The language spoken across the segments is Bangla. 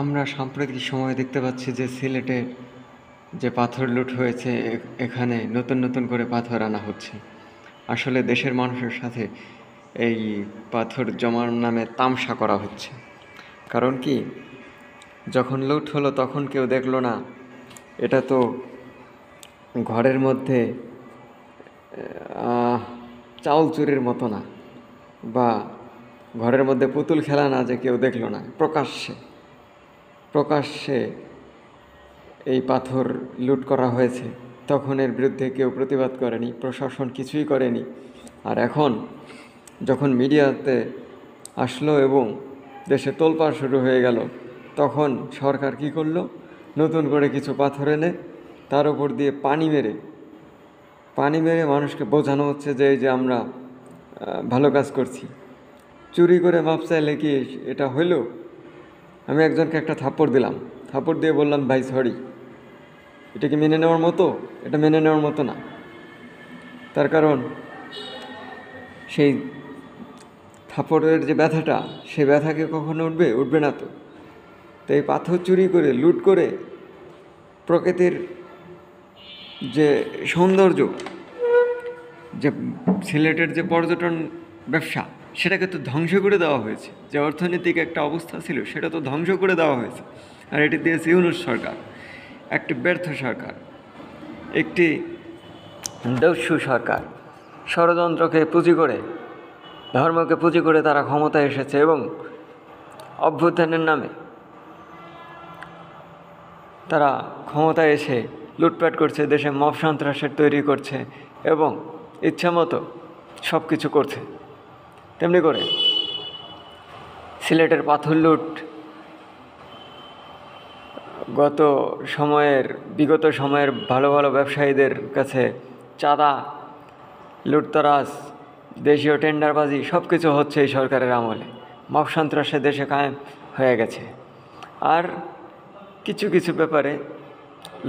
আমরা সাম্প্রতিক সময়ে দেখতে পাচ্ছি যে সিলেটে যে পাথর লুট হয়েছে, এখানে নতুন নতুন করে পাথর আনা হচ্ছে। আসলে দেশের মানুষের সাথে এই পাথর জমার নামে তামসা করা হচ্ছে। কারণ কি, যখন লুট হলো তখন কেউ দেখলো না এটা তো ঘরের মধ্যে চাউল চুরির মতো না, বা ঘরের মধ্যে পুতুল খেলা না, যে কেউ দেখলো না। প্রকাশ্যে এই পাথর লুট করা হয়েছে, তখন এর বিরুদ্ধে কেউ প্রতিবাদ করেনি, প্রশাসন কিছুই করেনি। আর এখন যখন মিডিয়াতে আসলো এবং দেশে তোলপাড় শুরু হয়ে গেল, তখন সরকার কি করলো, নতুন করে কিছু পাথর এনে তার উপর দিয়ে পানি মেরে মানুষকে বোঝানো হচ্ছে যে এই যে আমরা ভালো কাজ করছি। চুরি করে মাপ চাইলে কি এটা হইল? আমি একজনকে একটা থাপ্পড় দিলাম, থাপ্পড় দিয়ে বললাম, ভাই সরি। এটা কি মেনে নেওয়ার মতো? এটা মেনে নেওয়ার মতো না। তার কারণ সেই থাপ্পড়ের যে ব্যথাটা, সে ব্যথাকে কখনো উঠবে না তো। তো এই পাথর চুরি করে, লুট করে প্রকৃতির যে সৌন্দর্য, যে সিলেটের যে পর্যটন ব্যবসা, সেটাকে তো ধ্বংস করে দেওয়া হয়েছে। যে অর্থনৈতিক একটা অবস্থা ছিল, সেটা তো ধ্বংস করে দেওয়া হয়েছে। আর এটি দিয়েছে ইউনূস সরকার, একটি ব্যর্থ সরকার, একটি দস্যু সরকার। ষড়যন্ত্রকে পুঁজি করে, ধর্মকে পুঁজি করে তারা ক্ষমতায় এসেছে এবং অভ্যুত্থানের নামে তারা ক্ষমতায় এসে লুটপাট করছে, দেশে মব সন্ত্রাসের তৈরি করছে এবং ইচ্ছামতো সব কিছু করছে। তেমনি করে সিলেটের পাথর লুট বিগত সময়ের ভালো ভালো ব্যবসায়ীদের কাছে চাঁদা, লুটতরাজ, দেশীয় টেন্ডারবাজি সব কিছু হচ্ছে এই সরকারের আমলে। মব সন্ত্রাসে দেশে কায়েম হয়ে গেছে। আর কিছু কিছু ব্যাপারে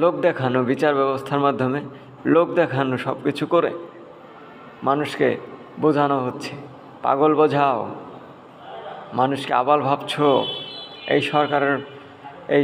লোক দেখানো, বিচার ব্যবস্থার মাধ্যমে লোক দেখানো, সব কিছু করে মানুষকে বোঝানো হচ্ছে, পাগল বোঝাও, মানুষকে আবাল ভাবছো। এই